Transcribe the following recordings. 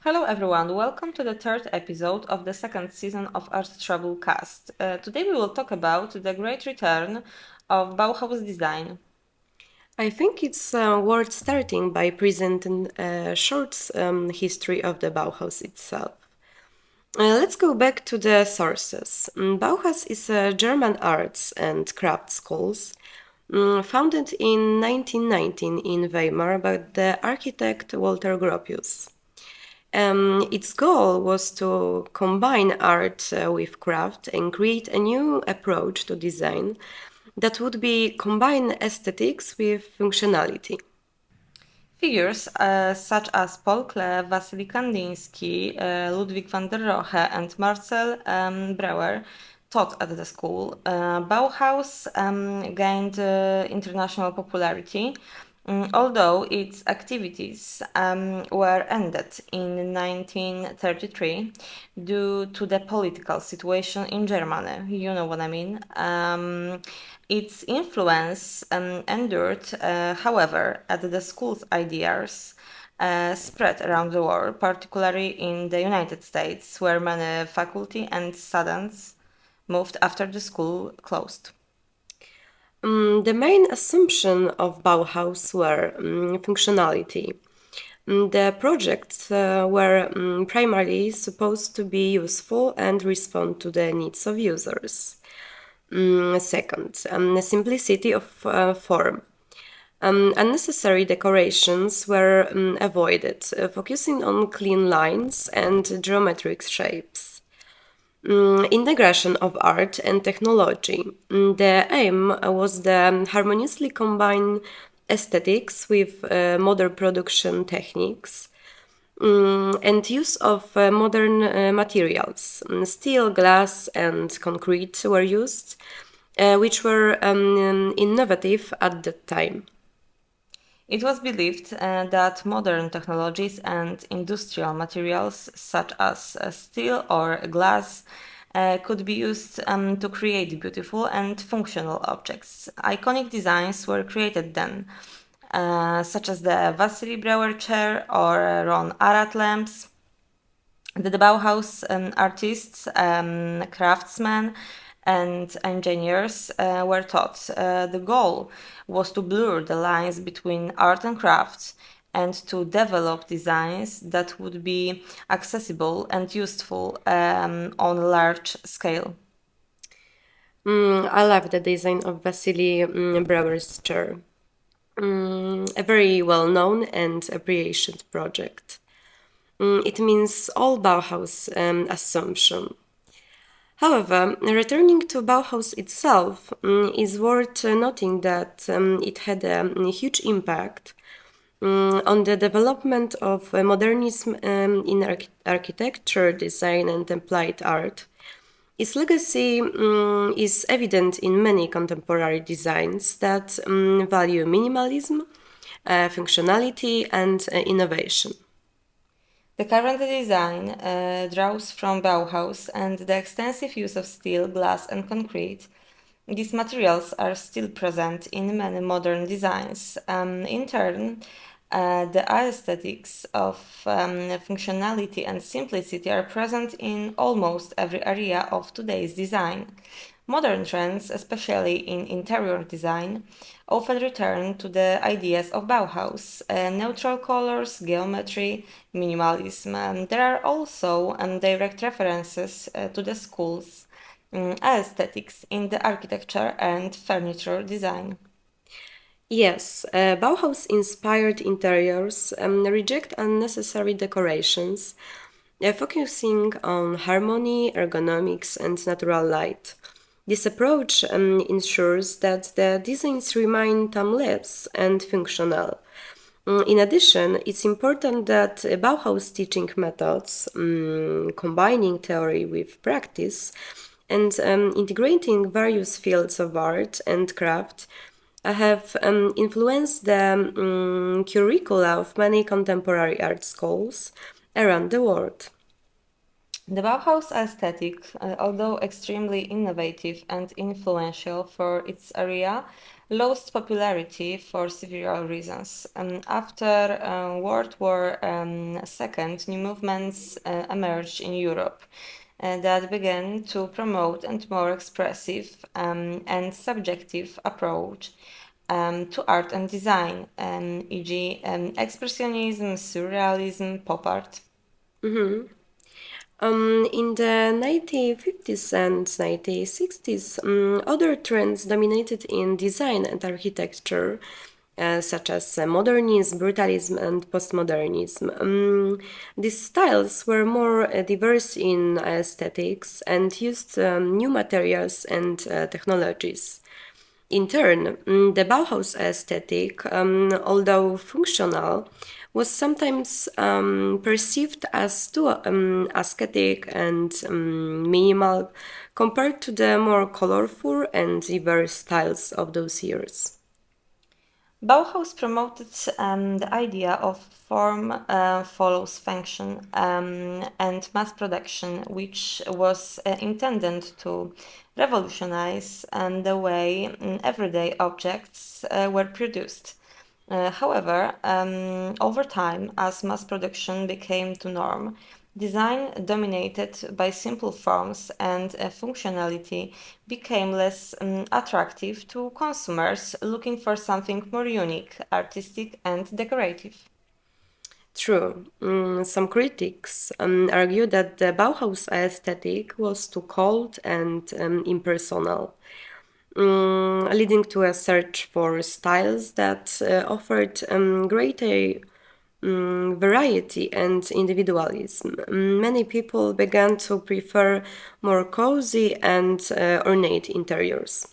Hello everyone, welcome to the third episode of the second season of Art Trouble Cast. Today we will talk about the great return of Bauhaus design. I think it's worth starting by presenting a short history of the Bauhaus itself. Let's go back to the sources. Bauhaus is a German arts and crafts school founded in 1919 in Weimar by the architect Walter Gropius. Its goal was to combine art with craft and create a new approach to design that would be combine aesthetics with functionality. Figures such as Paul Klee, Wassily Kandinsky, Ludwig van der Rohe, and Marcel Breuer taught at the school. Bauhaus gained international popularity, although its activities were ended in 1933 due to the political situation in Germany. You know what I mean? Its influence endured, however, as the school's ideas spread around the world, particularly in the United States, where many faculty and students moved after the school closed. The main assumption of Bauhaus were functionality. The projects were primarily supposed to be useful and respond to the needs of users. Second, the simplicity of form. Unnecessary decorations were avoided, focusing on clean lines and geometric shapes. Integration of art and technology. The aim was the harmoniously combine aesthetics with modern production techniques and use of modern materials. Steel, glass, and concrete were used, which were innovative at that time. It was believed that modern technologies and industrial materials such as steel or glass could be used to create beautiful and functional objects. Iconic designs were created then, such as the Wassily Breuer chair or Ron Arad lamps. The Bauhaus artists, craftsmen, and engineers were taught. The goal was to blur the lines between art and craft and to develop designs that would be accessible and useful on a large scale. I love the design of Vasily Breuer's chair. A very well known and appreciated project. It means all Bauhaus assumption. However, returning to Bauhaus itself is worth noting that it had a huge impact on the development of modernism in architecture, design, and applied art. Its legacy is evident in many contemporary designs that value minimalism, functionality, and innovation. The current design draws from Bauhaus and the extensive use of steel, glass, and concrete. These materials are still present in many modern designs. In turn, the aesthetics of functionality and simplicity are present in almost every area of today's design. Modern trends, especially in interior design, often return to the ideas of Bauhaus, neutral colors, geometry, minimalism. There are also direct references to the school's aesthetics in the architecture and furniture design. Yes, Bauhaus inspired interiors reject unnecessary decorations, focusing on harmony, ergonomics, and natural light. This approach ensures that the designs remain timeless and functional. In addition, it's important that Bauhaus teaching methods, combining theory with practice and integrating various fields of art and craft, have influenced the curricula of many contemporary art schools around the world. The Bauhaus aesthetic, although extremely innovative and influential for its area, lost popularity for several reasons. After World War II, new movements emerged in Europe that began to promote a more expressive and subjective approach to art and design, e.g., expressionism, surrealism, pop art. In the 1950s and 1960s, other trends dominated in design and architecture, such as modernism, brutalism, and postmodernism. These styles were more diverse in aesthetics and used new materials and technologies. In turn, the Bauhaus aesthetic, although functional, was sometimes perceived as too ascetic and minimal compared to the more colorful and diverse styles of those years. Bauhaus promoted the idea of form follows function and mass production, which was intended to revolutionize the way everyday objects were produced. However, over time, as mass production became the norm, design dominated by simple forms and functionality became less attractive to consumers looking for something more unique, artistic, and decorative. True. Some critics argue that the Bauhaus aesthetic was too cold and impersonal, leading to a search for styles that offered greater variety and individualism. Many people began to prefer more cozy and ornate interiors.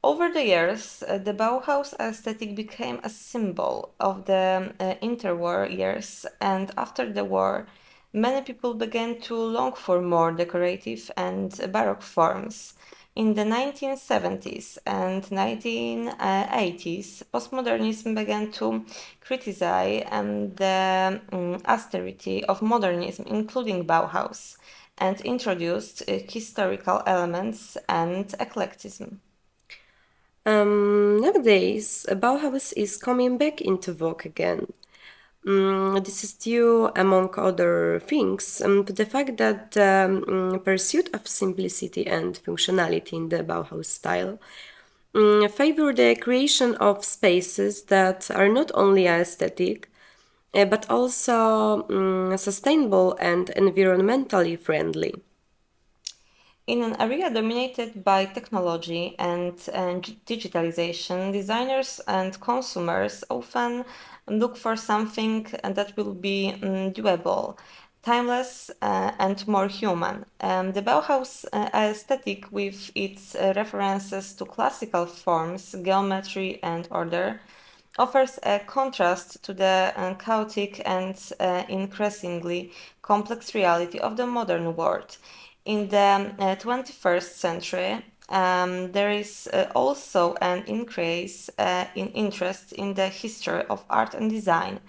Over the years, the Bauhaus aesthetic became a symbol of the interwar years, and after the war, many people began to long for more decorative and Baroque forms. In the 1970s and 1980s, postmodernism began to criticize the austerity of modernism, including Bauhaus, and introduced historical elements and eclecticism. Nowadays, Bauhaus is coming back into vogue again. This is due, among other things, to the fact that the pursuit of simplicity and functionality in the Bauhaus style favor the creation of spaces that are not only aesthetic but also sustainable and environmentally friendly. In an area dominated by technology and digitalization, designers and consumers often look for something that will be doable, timeless, and more human. The Bauhaus aesthetic, with its references to classical forms, geometry, and order, offers a contrast to the chaotic and increasingly complex reality of the modern world. In the 21st century, there is also an increase in interest in the history of art and design,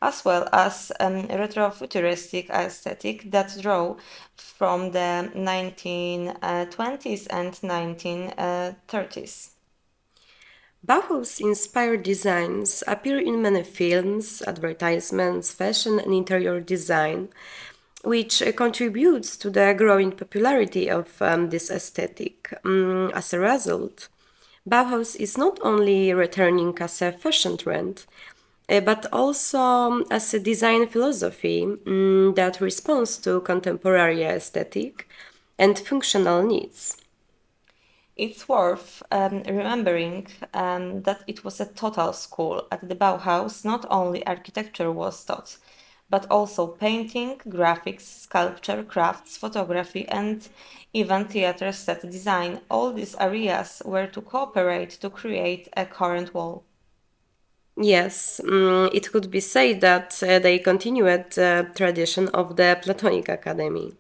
as well as retrofuturistic aesthetic that draw from the 1920s and 1930s. Bauhaus inspired designs appear in many films, advertisements, fashion, and interior design, which contributes to the growing popularity of this aesthetic. As a result, Bauhaus is not only returning as a fashion trend, but also as a design philosophy that responds to contemporary aesthetic and functional needs. It's worth remembering that it was a total school. At the Bauhaus, not only architecture was taught, but also painting, graphics, sculpture, crafts, photography, and even theater set design. All these areas were to cooperate to create a current wall. Yes, it could be said that they continued the tradition of the Platonic Academy.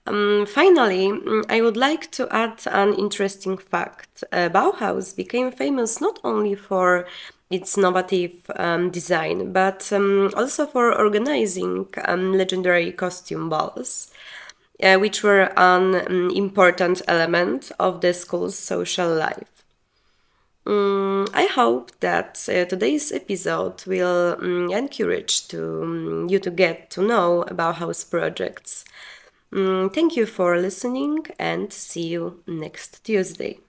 Finally, I would like to add an interesting fact. Bauhaus became famous not only for its innovative design, but also for organizing legendary costume balls, which were an important element of the school's social life. I hope that today's episode will encourage you to get to know about house projects. Thank you for listening and see you next Tuesday.